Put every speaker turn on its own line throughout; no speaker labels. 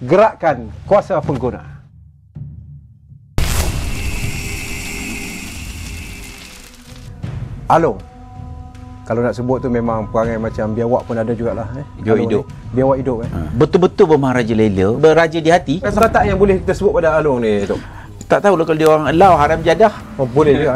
Gerakan Kuasa Pengguna. Along. Kalau nak sebut tu memang perangai macam biawak pun ada jugalah.
Biawak hidup.
Biawak hidup.
Betul-betul Maharaja Laila beraja di hati.
Kata-kata yang boleh kita sebut pada Along ni, Tok?
Tak tahulah kalau dia orang allow haram jadah.
Oh, boleh juga.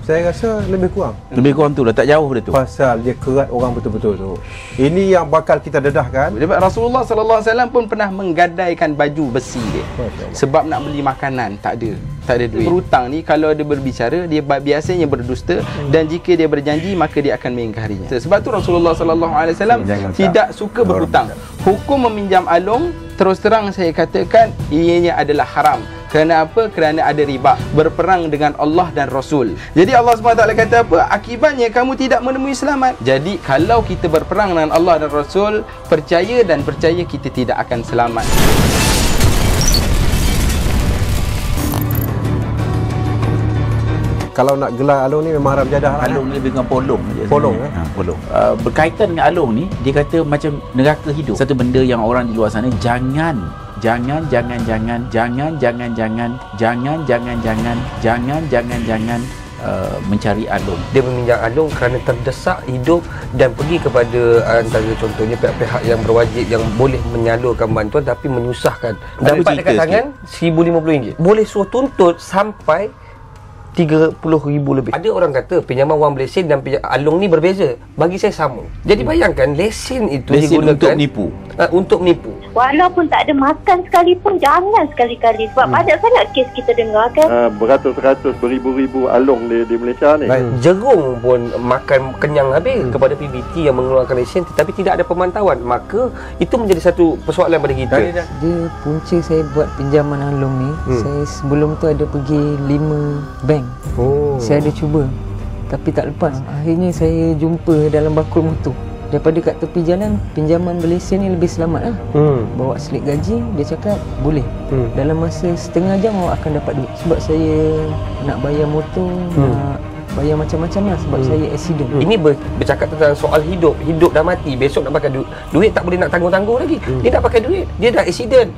Saya rasa lebih kurang.
Lebih kurang tu lah, tak jauh dia tu.
Pasal dia kerat orang betul-betul tu. Ini yang bakal kita dedahkan.
Rasulullah sallallahu alaihi wasallam pun pernah menggadaikan baju besi dia. Sebab nak beli makanan, tak ada duit. Berhutang ni kalau dia berbicara, dia biasanya berdusta, dan jika dia berjanji maka dia akan mengingkarinya. Sebab tu Rasulullah sallallahu alaihi wasallam tidak suka berhutang. Hukum meminjam alung, terus terang saya katakan, ianya adalah haram. Kerana apa? Kerana ada riba, berperang dengan Allah dan Rasul. Jadi Allah SWT kata apa? Akibatnya kamu tidak menemui selamat. Jadi kalau kita berperang dengan Allah dan Rasul, percaya kita tidak akan selamat.
Kalau nak gelar alung ni memang haram jadah.
Alung ni lebih dengan polong.
Polong,
polong. Berkaitan dengan alung ni, dia kata macam neraka hidup. Satu benda yang orang di luar sana jangan mencari alung.
Dia meminjam alung kerana terdesak hidup dan pergi kepada antara contohnya pihak-pihak yang berwajib yang boleh menyalurkan bantuan tapi menyusahkan. Dapat dekat tangan RM1,050. Boleh suruh tuntut sampai RM30,000 lebih. Ada orang kata pinjaman wang lesen dan alung ni berbeza. Bagi saya sama. Jadi bayangkan lesen itu digunakan
untuk menipu.
Untuk menipu.
Walaupun tak ada makan sekalipun, jangan sekali-kali. Sebab banyak sangat kes kita dengar kan.
Beratus-ratus, beribu-ribu alung di Malaysia ni.
Jerung pun makan kenyang habis kepada PBT yang mengeluarkan lesen tetapi tidak ada pemantauan. Maka itu menjadi satu persoalan pada kita.
Dia punca saya buat pinjaman alung ni. Saya sebelum tu ada pergi 5 bank. Saya ada cuba tapi tak lepas. Akhirnya saya jumpa dalam bakul motor. Daripada kat tepi jalan, pinjaman berlesen ni lebih selamat lah. Bawa slip gaji, dia cakap boleh. Dalam masa setengah jam awak akan dapat duit. Sebab saya nak bayar motor, nak bayar macam-macam lah sebab saya accident.
Ini bercakap tentang soal hidup. Hidup dah mati, besok nak pakai duit. Duit tak boleh nak tanggung-tanggung lagi. Dia nak pakai duit, dia dah accident.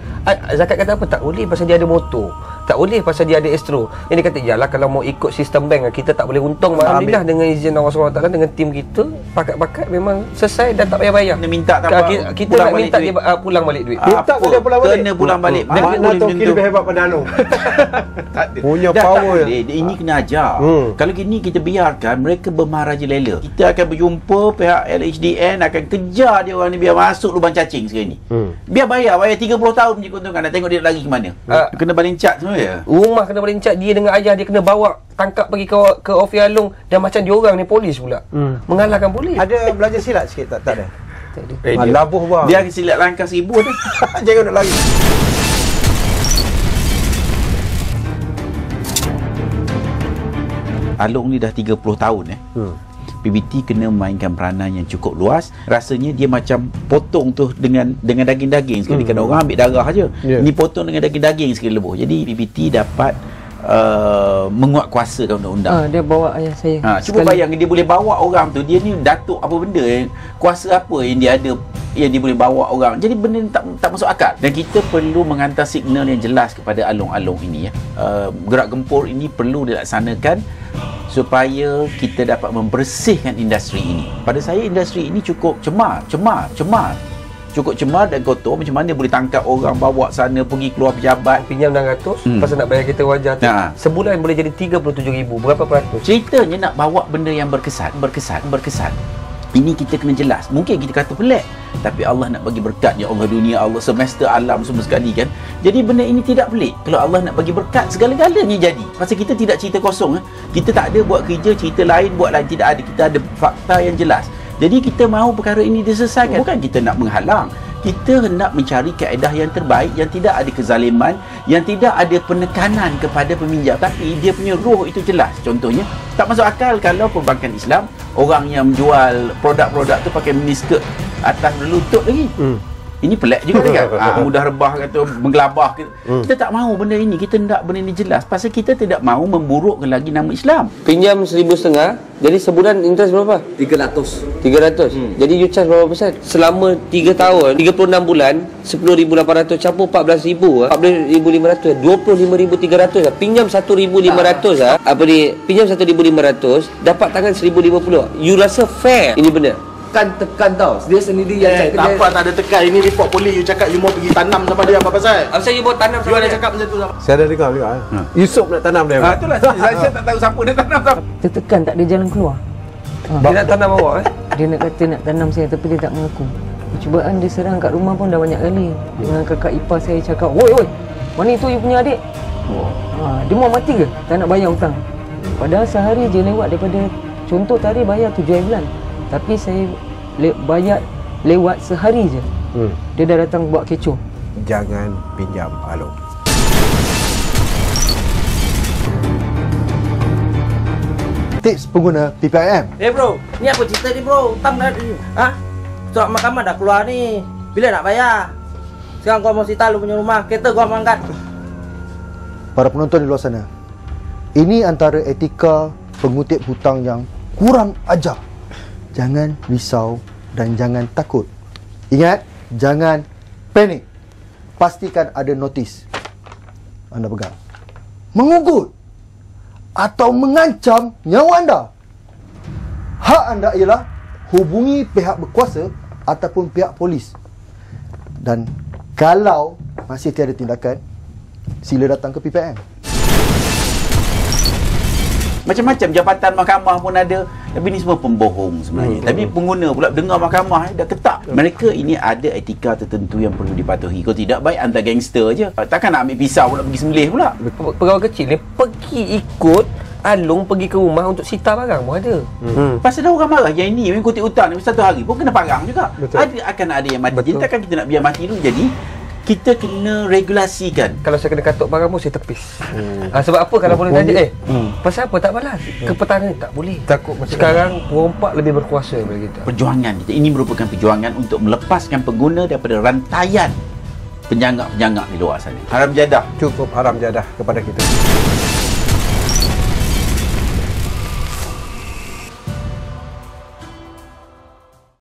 Zakat kata apa? Tak boleh pasal dia ada motor. Tak boleh pasal dia ada estro. Yang dia kata, yalah kalau mau ikut sistem bank kita tak boleh untung. Alhamdulillah dengan izin Allah SWT dengan tim kita, pakat-pakat memang selesai dan tak payah-bayar.
Dia minta tak apa,
kita nak minta dia pulang balik duit.
Minta dia pulang balik.
Kena pulang balik.
Mana Toki lebih hebat pada Alung? Punya power.
Ini kena ajar. Kalau gini kita biarkan mereka bermaharaja lela. Kita akan berjumpa pihak LHDN akan kejar dia orang ni biar masuk lubang cacing sekarang ni. Biar bayar 30 tahun je keuntungan. Nak tengok dia lagi ke mana. Kena baling cat semua ya.
Rumah kena baling cat, dia dengan ayah dia kena bawa tangkap pergi ke Office Alung dan macam diorang ni polis pula. Mengalahkan polis.
Ada belajar silat sikit tak ada?
Tak ada.
Labuh bang.
Dia akan silat langkah 1000 tu.
Jangan nak lari.
Alung ni dah 30 tahun PBT kena memainkan peranan yang cukup luas. Rasanya dia macam potong tu dengan daging-daging sekali. Kan orang ambil darah aja. Ni potong dengan daging-daging sekali lebuh. Jadi PBT dapat menguatkuasakan undang-undang.
Dia bawa ayah saya.
Cuba bayangkan dia boleh bawa orang tu. Dia ni datuk apa benda kuasa apa yang dia ada yang dia boleh bawa orang. Jadi benda ni tak masuk akal. Dan kita perlu menghantar signal yang jelas kepada alung-alung ini gerak gempur ini perlu dilaksanakan supaya kita dapat membersihkan industri ini. Pada saya industri ini cukup cemar. Cukup cemar dan kotor. Macam mana boleh tangkap orang, bawa sana, pergi keluar pejabat.
Pinjam 600 pasal nak bayar kereta wajah tu. Sebulan boleh jadi 37,000. Berapa peratus?
Ceritanya nak bawa benda yang berkesan. Ini kita kena jelas. Mungkin kita kata pelik, tapi Allah nak bagi berkat. Ya Allah, dunia Allah, semesta, alam semua sekali kan. Jadi benda ini tidak pelik. Kalau Allah nak bagi berkat, segala-galanya jadi. Pasal kita tidak cerita kosong. Kita tak ada buat kerja, cerita lain, buat lain. Tidak ada. Kita ada fakta yang jelas. Jadi kita mahu perkara ini diselesaikan. Bukan kita nak menghalang. Kita hendak mencari kaedah yang terbaik, yang tidak ada kezaliman, yang tidak ada penekanan kepada peminjam. Tapi dia punya roh itu jelas. Contohnya, tak masuk akal kalau perbankan Islam, orang yang menjual produk-produk tu pakai miniskirt atas berlutut lagi. Ini pelik juga kan? Mudah rebah kata menggelabah. Kita tak mahu benda ini. Kita nak benda ini jelas. Pasal kita tidak mahu memburukkan lagi nama Islam.
Pinjam 1,500, jadi sebulan interest berapa? 300. Jadi you charge berapa persen? Selama 3 tahun, 36 bulan, 10,800 campur 14,000, 14,500, 25,300. Pinjam 1,500 pinjam 1,500, dapat tangan 1,050. You rasa fair ini benda? Tekan tau. Dia sendiri yang cakap.
Apa tak ada tekan. Ini report polis. You cakap you mau pergi tanam sama dia apa pasal?
Apa you mau tanam sama
dia?
dia?
Cakap macam tu sama.
Saya ada dengar juga. Yusof nak tanam dia.
Itulah saya tak tahu siapa dia tanam.
Tertekan, tak ada jalan keluar.
Dia nak tanam awak
Dia nak kata nak tanam saya tapi dia tak mengaku. Percubaan dia serang kat rumah pun dah banyak kali. Dengan kakak ipar saya cakap, "Woi, mana itu you punya adik?" Dia mau mati ke? Tak nak bayar hutang. Padahal sehari je lewat daripada contoh tarikh bayar 7 bulan. Tapi saya bayar lewat sehari je. Dia dah datang buat kecoh.
Jangan pinjam Along.
Tips pengguna PPIM.
Bro, ni apa cerita ni bro? Hutang dah surat mahkamah dah keluar ni. Bila nak bayar? Sekarang kau mesti tahu punya rumah. Kereta kau angkat.
Para penonton di luar sana, ini antara etika pengutip hutang yang kurang ajar. Jangan risau dan jangan takut. Ingat, jangan panik. Pastikan ada notis anda pegang. Mengugut atau mengancam nyawa anda. Hak anda ialah hubungi pihak berkuasa ataupun pihak polis. Dan kalau masih tiada tindakan, sila datang ke PPM.
Macam-macam jabatan mahkamah pun ada. Tapi ni semua pembohong sebenarnya. Tapi pengguna pula dengar mahkamah dah ketak. Mereka ini ada etika tertentu yang perlu dipatuhi. Kalau tidak, baik hantar gangster je. Takkan nak ambil pisau pula pergi sembelih pula.
Pegawai kecil ni pergi ikut Along pergi ke rumah untuk sita barang pun ada.
Pasal dah orang marah yang ini mengikuti hutang ni satu hari pun kena parang juga. Akan ada yang mati. Jadi takkan kita nak biar mati dulu. Jadi kita kena regulasikan.
Kalau saya kena katuk barang pun saya tepis. Sebab apa kalau boleh tanya pasal apa tak balas? Kepetanan tak boleh.
Takut
sekarang perompak lebih berkuasa daripada kita.
Perjuangan kita ini merupakan perjuangan untuk melepaskan pengguna daripada rantaian penjanggak-penjanggak di luar sana. Haram jadah.
Cukup haram jadah kepada kita.